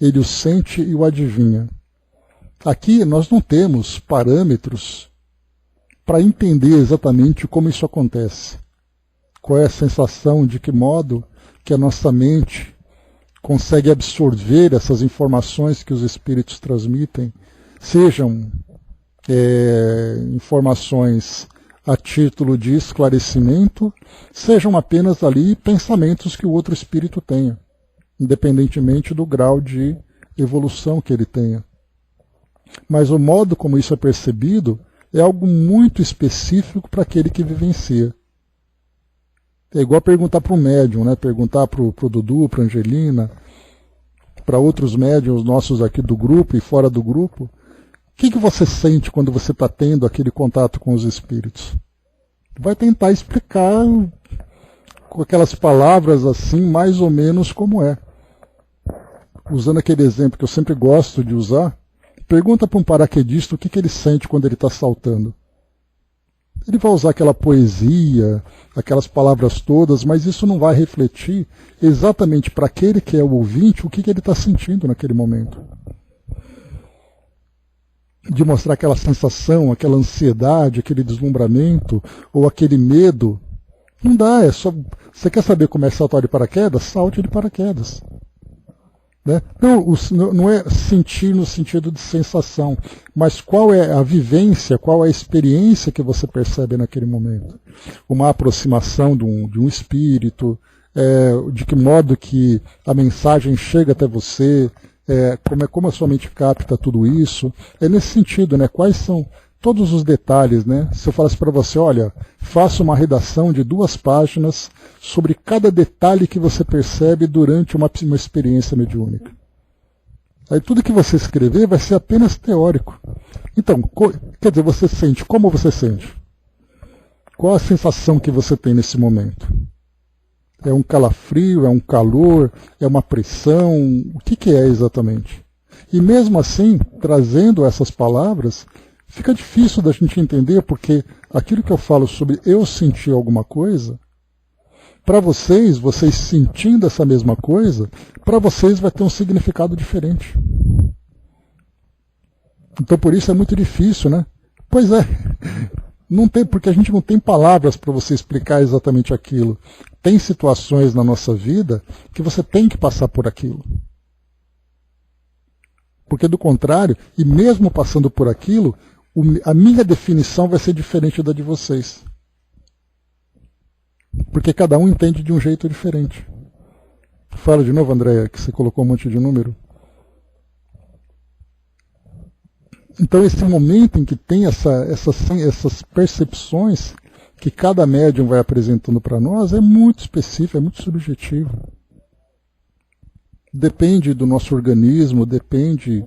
Ele o sente e o adivinha. Aqui nós não temos parâmetros para entender exatamente como isso acontece. Qual é a sensação, de que modo que a nossa mente consegue absorver essas informações que os espíritos transmitem, sejam informações a título de esclarecimento, sejam apenas ali pensamentos que o outro espírito tenha, independentemente do grau de evolução que ele tenha. Mas o modo como isso é percebido é algo muito específico para aquele que vivencia. É igual perguntar para o médium, né? Perguntar para o Dudu, para a Angelina, para outros médiums nossos aqui do grupo e fora do grupo, o que você sente quando você está tendo aquele contato com os espíritos? Vai tentar explicar com aquelas palavras assim, mais ou menos como é. Usando aquele exemplo que eu sempre gosto de usar, pergunta para um paraquedista o que ele sente quando ele está saltando. Ele vai usar aquela poesia, aquelas palavras todas, mas isso não vai refletir exatamente para aquele que é o ouvinte o que ele está sentindo naquele momento. De mostrar aquela sensação, aquela ansiedade, aquele deslumbramento ou aquele medo. Não dá, é só... Você quer saber como é saltar de paraquedas? Salte de paraquedas. Né? Não é sentir no sentido de sensação, mas qual é a vivência, qual é a experiência que você percebe naquele momento. Uma aproximação de um espírito, de que modo que a mensagem chega até você, como a sua mente capta tudo isso. É nesse sentido, né? Quais são todos os detalhes, né? Se eu falasse para você, olha, faça uma redação de 2 páginas sobre cada detalhe que você percebe durante uma experiência mediúnica. Aí tudo que você escrever vai ser apenas teórico. Então, quer dizer, você sente, como você sente? Qual a sensação que você tem nesse momento? É um calafrio, é um calor, é uma pressão? O que é exatamente? E mesmo assim, trazendo essas palavras, fica difícil da gente entender, porque aquilo que eu falo sobre eu sentir alguma coisa, para vocês sentindo essa mesma coisa, para vocês vai ter um significado diferente. Então por isso é muito difícil, né? Pois é, não tem, porque a gente não tem palavras para você explicar exatamente aquilo. Tem situações na nossa vida que você tem que passar por aquilo. Porque do contrário, e mesmo passando por aquilo, a minha definição vai ser diferente da de vocês. Porque cada um entende de um jeito diferente. Fala de novo, Andréia, que você colocou um monte de número. Então esse momento em que tem essas percepções que cada médium vai apresentando para nós é muito específico, é muito subjetivo. Depende do nosso organismo, depende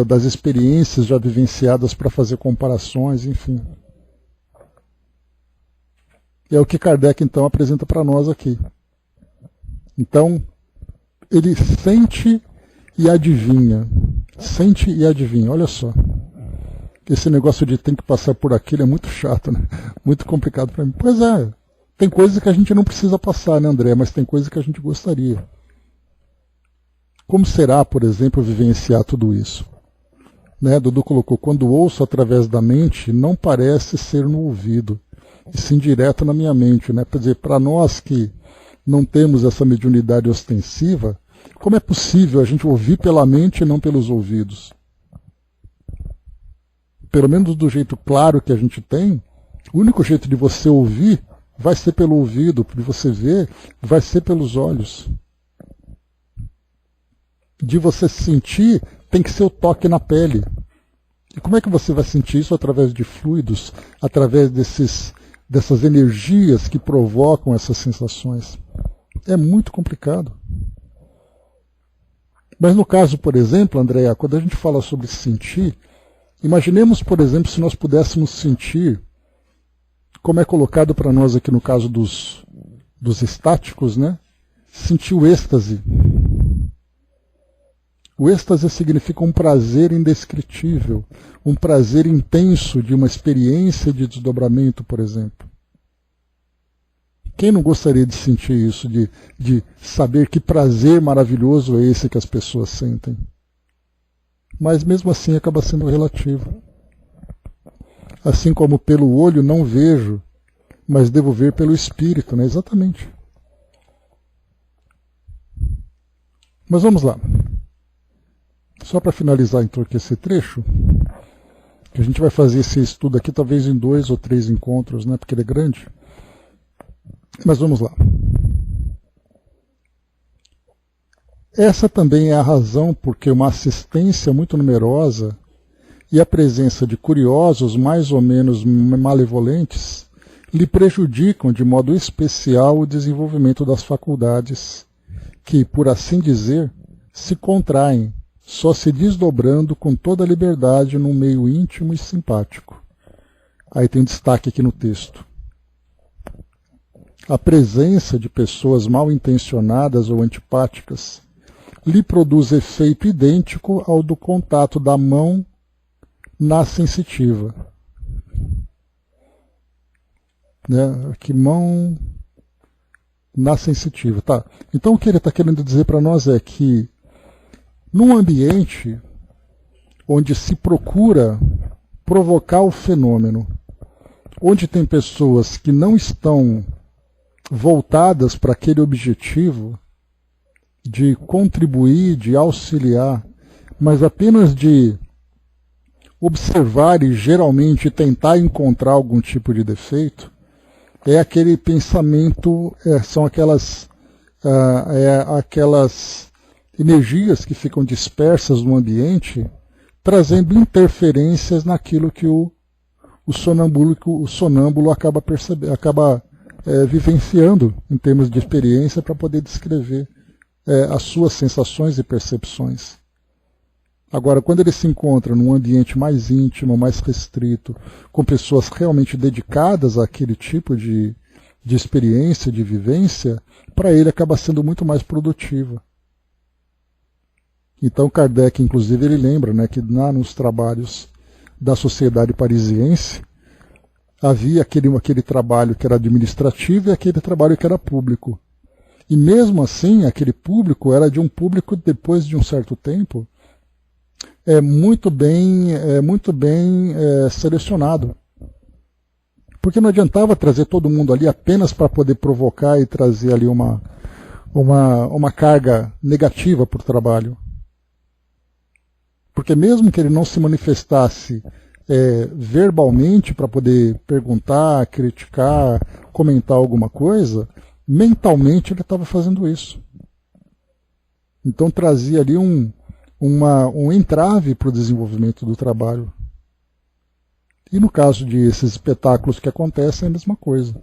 das experiências já vivenciadas para fazer comparações, enfim. É o que Kardec então apresenta para nós aqui. Então, ele sente e adivinha. Sente e adivinha, olha só. Esse negócio de tem que passar por aquilo é muito chato, né? Muito complicado para mim. Pois é, tem coisas que a gente não precisa passar, né, André? Mas tem coisas que a gente gostaria. Como será, por exemplo, vivenciar tudo isso? Né, Dudu colocou, quando ouço através da mente, não parece ser no ouvido, e sim direto na minha mente. Né? Quer dizer, para nós que não temos essa mediunidade ostensiva, como é possível a gente ouvir pela mente e não pelos ouvidos? Pelo menos do jeito claro que a gente tem, o único jeito de você ouvir vai ser pelo ouvido, de você ver vai ser pelos olhos. De você sentir, tem que ser o toque na pele. E como é que você vai sentir isso? Através de fluidos, através dessas energias que provocam essas sensações. É muito complicado. Mas no caso, por exemplo, Andréa, quando a gente fala sobre sentir, imaginemos, por exemplo, se nós pudéssemos sentir, como é colocado para nós aqui no caso dos estáticos, né? Sentir o êxtase. O êxtase significa um prazer indescritível, um prazer intenso de uma experiência de desdobramento, por exemplo. Quem não gostaria de sentir isso, de saber que prazer maravilhoso é esse que as pessoas sentem? Mas mesmo assim acaba sendo relativo. Assim como pelo olho não vejo, mas devo ver pelo espírito, né? Exatamente. Mas vamos lá. Só para finalizar então aqui esse trecho, que a gente vai fazer esse estudo aqui talvez em 2 ou 3 encontros, né, porque ele é grande. Mas vamos lá. Essa também é a razão porque uma assistência muito numerosa e a presença de curiosos mais ou menos malevolentes lhe prejudicam de modo especial o desenvolvimento das faculdades, que, por assim dizer, se contraem, só se desdobrando com toda a liberdade num meio íntimo e simpático. Aí tem destaque aqui no texto. A presença de pessoas mal intencionadas ou antipáticas lhe produz efeito idêntico ao do contato da mão na sensitiva. Né? Aqui, mão na sensitiva. Tá. Então o que ele está querendo dizer para nós é que num ambiente onde se procura provocar o fenômeno, onde tem pessoas que não estão voltadas para aquele objetivo, de contribuir, de auxiliar, mas apenas de observar e geralmente tentar encontrar algum tipo de defeito, é aquele pensamento, são aquelas energias que ficam dispersas no ambiente, trazendo interferências naquilo que o sonâmbulo acaba vivenciando em termos de experiência para poder descrever as suas sensações e percepções. Agora, quando ele se encontra num ambiente mais íntimo, mais restrito, com pessoas realmente dedicadas àquele tipo de experiência, de vivência, para ele acaba sendo muito mais produtiva. Então Kardec, inclusive, ele lembra, né, que nos trabalhos da Sociedade Parisiense havia aquele trabalho que era administrativo e aquele trabalho que era público. E mesmo assim, aquele público era de um público, depois de um certo tempo, muito bem selecionado. Porque não adiantava trazer todo mundo ali apenas para poder provocar e trazer ali uma carga negativa para o trabalho. Porque mesmo que ele não se manifestasse verbalmente para poder perguntar, criticar, comentar alguma coisa, mentalmente ele estava fazendo isso. Então trazia ali um entrave para o desenvolvimento do trabalho. E no caso de esses espetáculos que acontecem, é a mesma coisa.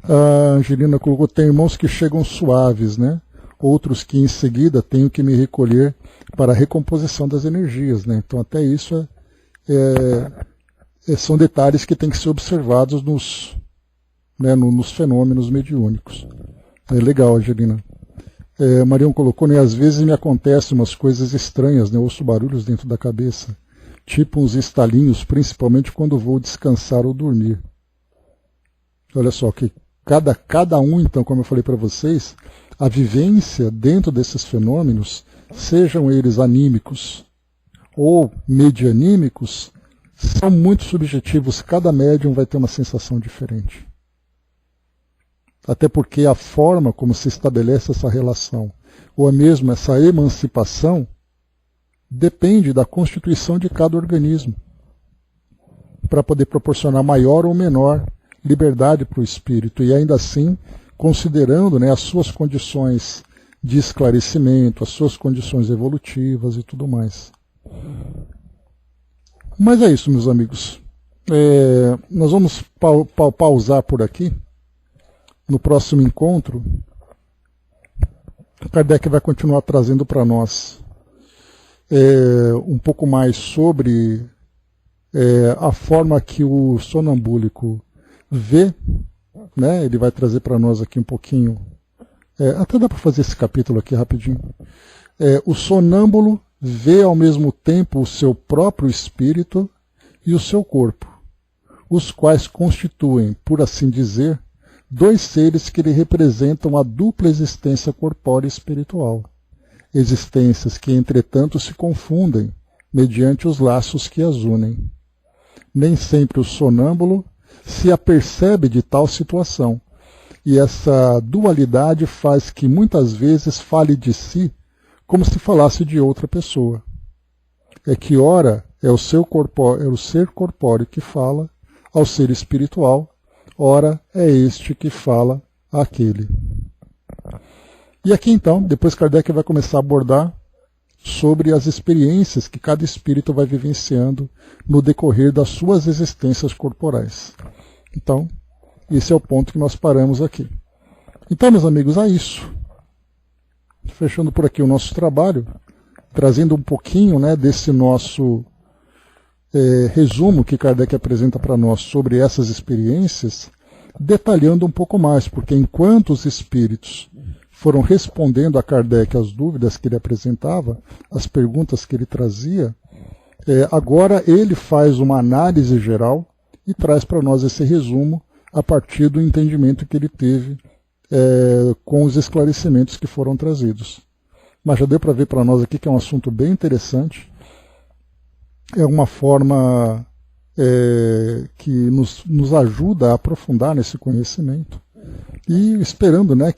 A Angelina colocou, tem irmãos que chegam suaves, né? Outros que em seguida tenho que me recolher para a recomposição das energias, né? Então até isso são detalhes que têm que ser observados nos fenômenos mediúnicos. É legal, Angelina. Marião colocou, né? Às vezes me acontecem umas coisas estranhas, né? Ouço barulhos dentro da cabeça, tipo uns estalinhos, principalmente quando vou descansar ou dormir. Olha só, que cada um, então, como eu falei para vocês, a vivência dentro desses fenômenos, sejam eles anímicos ou medianímicos, são muito subjetivos. Cada médium vai ter uma sensação diferente. Até porque a forma como se estabelece essa relação, ou mesmo essa emancipação, depende da constituição de cada organismo, para poder proporcionar maior ou menor liberdade para o espírito, e ainda assim considerando, né, as suas condições de esclarecimento, as suas condições evolutivas e tudo mais. Mas é isso, meus amigos. Nós vamos pausar por aqui. No próximo encontro, Kardec vai continuar trazendo para nós um pouco mais sobre a forma que o sonambúlico vê, né? Ele vai trazer para nós aqui um pouquinho, até dá para fazer esse capítulo aqui rapidinho. O sonâmbulo vê ao mesmo tempo o seu próprio espírito e o seu corpo, os quais constituem, por assim dizer, dois seres que lhe representam a dupla existência corpórea e espiritual. Existências que, entretanto, se confundem mediante os laços que as unem. Nem sempre o sonâmbulo se apercebe de tal situação, e essa dualidade faz que muitas vezes fale de si como se falasse de outra pessoa. É que ora é o ser corpóreo que fala ao ser espiritual, ora é este que fala àquele. E aqui então, depois Kardec vai começar a abordar sobre as experiências que cada espírito vai vivenciando no decorrer das suas existências corporais. Então, esse é o ponto que nós paramos aqui. Então, meus amigos, é isso. Fechando por aqui o nosso trabalho, trazendo um pouquinho, né, desse nosso resumo que Kardec apresenta para nós sobre essas experiências, detalhando um pouco mais, porque enquanto os espíritos foram respondendo a Kardec as dúvidas que ele apresentava, as perguntas que ele trazia, agora ele faz uma análise geral e traz para nós esse resumo a partir do entendimento que ele teve com os esclarecimentos que foram trazidos. Mas já deu para ver para nós aqui que é um assunto bem interessante, é uma forma que nos ajuda a aprofundar nesse conhecimento, e esperando, né,